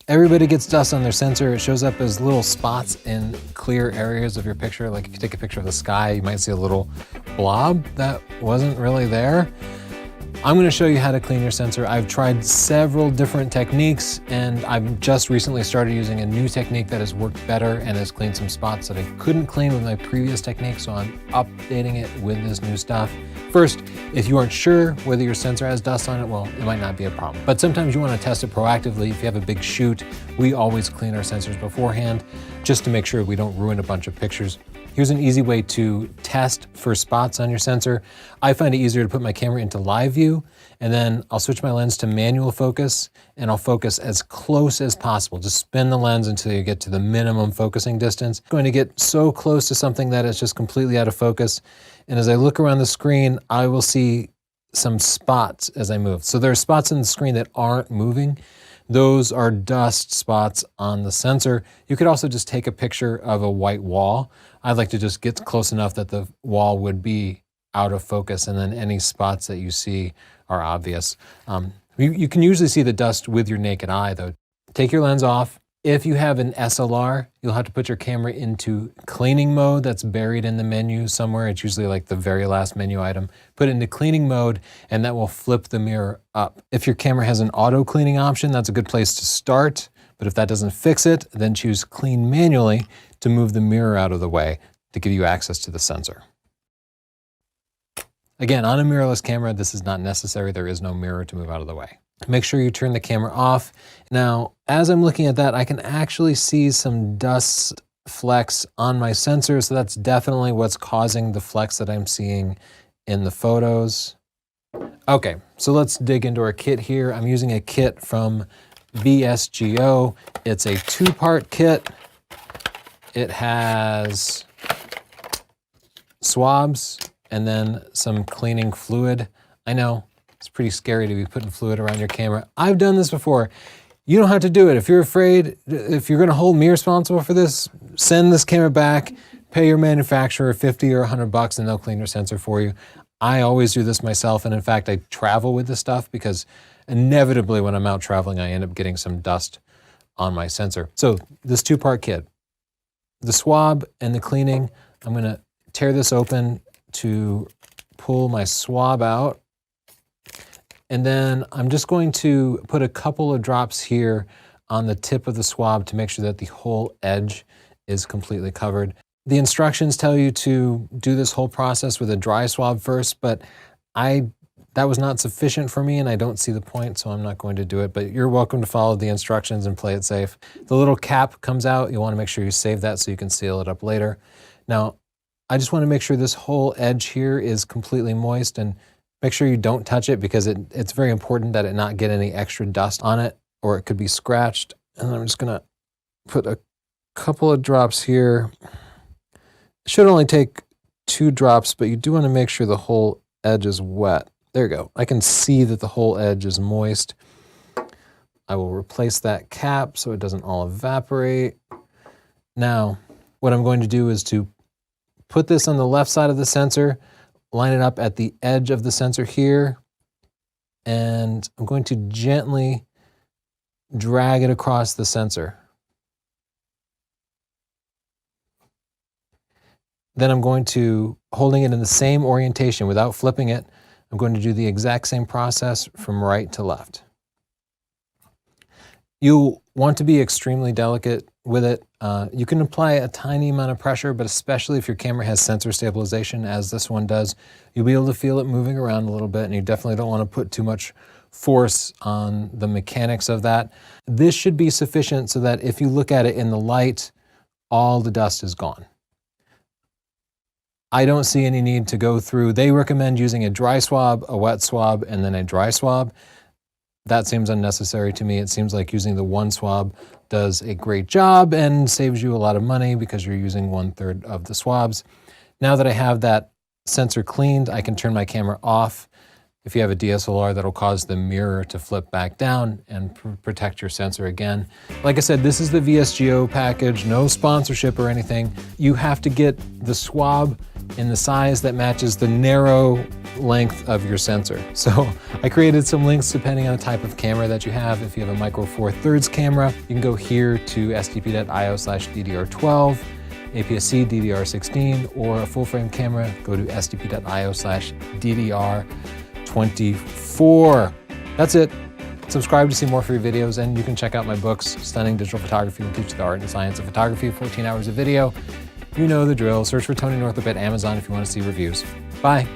Everybody gets dust on their sensor. It shows up as little spots in clear areas of your picture. Like if you take a picture of the sky, you might see a little blob that wasn't really there. I'm gonna show you how to clean your sensor. I've tried several different techniques, and I've just recently started using a new technique that has worked better and has cleaned some spots that I couldn't clean with my previous technique, so I'm updating it with this new stuff. First, if you aren't sure whether your sensor has dust on it, well, it might not be a problem. But sometimes you wanna test it proactively. If you have a big shoot, we always clean our sensors beforehand, just to make sure we don't ruin a bunch of pictures. Here's an easy way to test for spots on your sensor. I find it easier to put my camera into live view, and then I'll switch my lens to manual focus, and I'll focus as close as possible. Just spin the lens until you get to the minimum focusing distance. I'm going to get so close to something that it's just completely out of focus. And as I look around the screen, I will see some spots as I move. So there are spots in the screen that aren't moving. Those are dust spots on the sensor. You could also just take a picture of a white wall. I'd like to just get close enough that the wall would be out of focus, and then any spots that you see are obvious. You can usually see the dust with your naked eye though. Take your lens off. If you have an SLR, you'll have to put your camera into cleaning mode. That's buried in the menu somewhere. It's usually like the very last menu item. Put it into cleaning mode, and that will flip the mirror up. If your camera has an auto cleaning option, that's a good place to start. But if that doesn't fix it, then choose clean manually to move the mirror out of the way to give you access to the sensor. Again, on a mirrorless camera, this is not necessary. There is no mirror to move out of the way. Make sure you turn the camera off. Now, as I'm looking at that, I can actually see some dust flecks on my sensor. So that's definitely what's causing the flecks that I'm seeing in the photos. Okay, so let's dig into our kit here. I'm using a kit from VSGO. It's a 2-part kit. It has swabs and then some cleaning fluid. I know, it's pretty scary to be putting fluid around your camera. I've done this before. You don't have to do it. If you're afraid, if you're gonna hold me responsible for this, send this camera back, pay your manufacturer 50 or 100 bucks and they'll clean your sensor for you. I always do this myself, and in fact, I travel with this stuff because inevitably when I'm out traveling, I end up getting some dust on my sensor. So this 2-part kit, the swab and the cleaning, I'm gonna tear this open to pull my swab out. And then I'm just going to put a couple of drops here on the tip of the swab to make sure that the whole edge is completely covered. The instructions tell you to do this whole process with a dry swab first, but that was not sufficient for me and I don't see the point, so I'm not going to do it, but you're welcome to follow the instructions and play it safe. The little cap comes out. You want to make sure you save that so you can seal it up later. Now, I just want to make sure this whole edge here is completely moist, and make sure you don't touch it because it's very important that it not get any extra dust on it or it could be scratched. And I'm just gonna put a couple of drops here. It should only take 2 drops, but you do want to make sure the whole edge is wet. There you go. I can see that the whole edge is moist. I will replace that cap so it doesn't all evaporate. Now, what I'm going to do is to put this on the left side of the sensor, line it up at the edge of the sensor here, and I'm going to gently drag it across the sensor. Then I'm going to, holding it in the same orientation without flipping it, I'm going to do the exact same process from right to left. You'll want to be extremely delicate with it. You can apply a tiny amount of pressure, but especially if your camera has sensor stabilization, as this one does, you'll be able to feel it moving around a little bit, and you definitely don't want to put too much force on the mechanics of that. This should be sufficient so that if you look at it in the light, all the dust is gone. I don't see any need to go through. They recommend using a dry swab, a wet swab, and then a dry swab. That seems unnecessary to me. It seems like using the one swab does a great job and saves you a lot of money because you're using 1/3 of the swabs. Now that I have that sensor cleaned, I can turn my camera off. If you have a DSLR, that'll cause the mirror to flip back down and protect your sensor again. Like I said, this is the VSGO package, no sponsorship or anything. You have to get the swab in the size that matches the narrow length of your sensor. So I created some links depending on the type of camera that you have. If you have a micro four thirds camera, you can go here to sdp.io/DDR12, APS-C DDR16, or a full frame camera, go to sdp.io/DDR24. That's it. Subscribe to see more free videos, and you can check out my books. Stunning Digital Photography will teach you the art and science of photography, 14 hours of video. You know the drill. Search for Tony Northrup at Amazon if you want to see reviews. Bye.